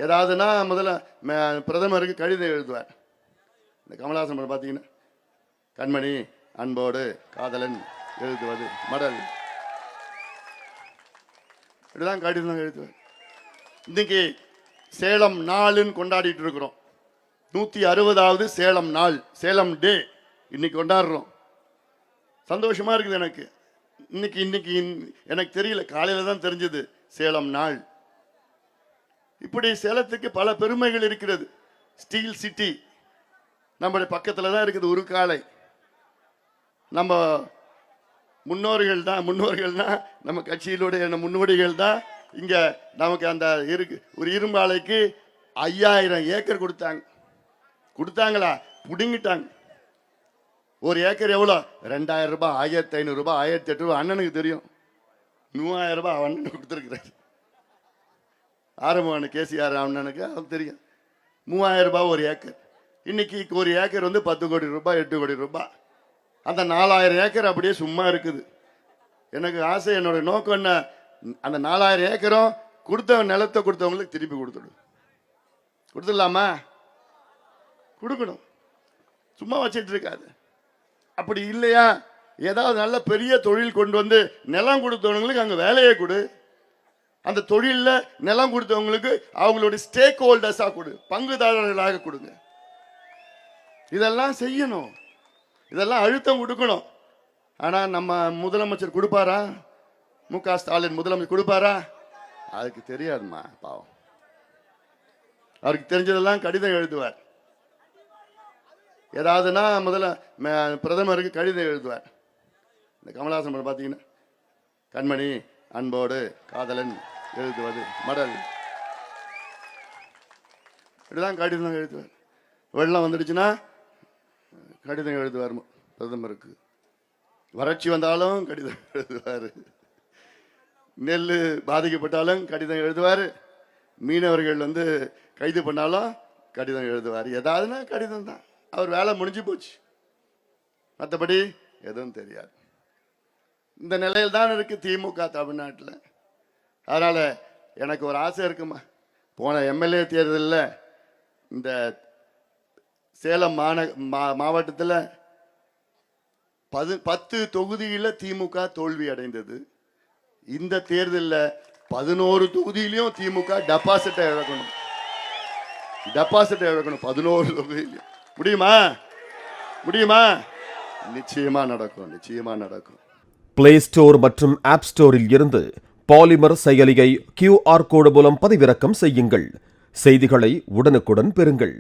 ஏதாவதுன்னா முதல்ல பிரதமருக்கு கடிதம் எழுதுவார். இந்த கமலஹாசன் படம் பார்த்தீங்கன்னா, கண்மணி அன்போடு காதலன் எழுதுவது மடல், இப்படிதான் கடிதம் எழுதுவார். இன்னைக்கு சேலம் நாளுன்னு கொண்டாடிட்டு இருக்கிறோம். 160வது சேலம் நாள், சேலம் டே இன்னைக்கு கொண்டாடுறோம். சந்தோஷமா இருக்குது எனக்கு. இன்னைக்கு எனக்கு தெரியல, காலையில தான் தெரிஞ்சது சேலம் நாள். இப்படி சேலத்துக்கு பல பெருமைகள் இருக்கிறது. ஸ்டீல் சிட்டி நம்முடைய பக்கத்தில் தான் இருக்குது. உருக்காலை நம்ம முன்னோர்கள்னா நம்ம கட்சியிலுடைய முன்னோடிகள் தான் இங்க நமக்கு அந்த ஒரு இரும்பாலைக்கு 5000 ஏக்கர் கொடுத்தாங்களா, புடுங்கிட்டாங்க. ஒரு ஏக்கர் எவ்வளோ? 2000 ரூபாய், 1500 ரூபாய், 1800 ரூபாய். அண்ணனுக்கு தெரியும். 3000 ரூபாய் அண்ணனுக்கு கொடுத்துருக்குறாரு. ஆரம்பமான கேசிஆர் அண்ணனுக்கு அவனுக்கு தெரியும். 3000 ரூபாய் ஒரு ஏக்கர். இன்னைக்கு ஒரு ஏக்கர் வந்து 10 கோடி ரூபாய், 8 கோடி ரூபாய். அந்த 4000 ஏக்கர் அப்படியே சும்மா இருக்குது. எனக்கு ஆசை, என்னோட நோக்கம் என்ன, அந்த 4000 ஏக்கரும் நிலத்தை கொடுத்தவங்களுக்கு திருப்பி கொடுத்துடலாமா? கொடுக்கணும், சும்மா வச்சிட்டு இருக்காது. அப்படி இல்லையா, ஏதாவது நல்ல பெரிய தொழில் கொண்டு வந்து நிலம் கொடுத்தவங்களுக்கு அங்கே வேலையை கொடு. அந்த தொழிலில் நிலம் கொடுத்தவங்களுக்கு அவங்களுடைய ஸ்டேக் ஹோல்டர்ஸாக கொடு, பங்குதாரர்களாக கொடுங்க. இதெல்லாம் செய்யணும், இதெல்லாம் அழுத்தம் கொடுக்கணும். ஆனால் நம்ம முதலமைச்சர் கொடுப்பாரா? மு.க. ஸ்டாலின் முதலமைச்சர் கொடுப்பாரா? அதுக்கு தெரியாதுமா, பாவம். அவருக்கு தெரிஞ்சதெல்லாம் கடிதம் எழுதுவார். ஏதாவதுன்னா முதல்ல பிரதமருக்கு கடிதம் எழுதுவார். இந்த கமலஹாசன் படம் பார்த்தீங்கன்னா, கண்மணி அன்போடு காதலன் எழுதுவது மடல், இப்படிதான் கடிதம் எழுதுவார். வெள்ளம் வந்துடுச்சுன்னா கடிதம் எழுதுவார் பிரதமருக்கு. வறட்சி வந்தாலும் கடிதம் எழுதுவார். நெல் பாதிக்கப்பட்டாலும் கடிதம் எழுதுவார். மீனவர்கள் வந்து கைது பண்ணாலும் கடிதம் எழுதுவார். ஏதாவதுன்னா கடிதம் தான். அவர் வேலை முடிஞ்சு போச்சு, மற்றபடி எதுவும் தெரியாது. இந்த நிலையில் தான் இருக்கு திமுக தமிழ்நாட்டில். அதனால எனக்கு ஒரு ஆசை இருக்குமா, போன எம்எல்ஏ தேர்தலில் இந்த சேலம் மாவட்டத்தில் 10 தொகுதியில் திமுக தோல்வி அடைந்தது. இந்த தேர்தலில் 11 தொகுதியிலையும் திமுக டெபாசிட்டை இழக்கணும். 11 தொகுதியிலையும். முடியுமா? நிச்சயமா நடக்கும். பிளே ஸ்டோர் மற்றும் ஆப் ஸ்டோரில் இருந்து பாலிமர் செயலியை QR கோடு மூலம் பதிவிறக்கம் செய்யுங்கள். செய்திகளை உடனுக்குடன் பெறுங்கள்.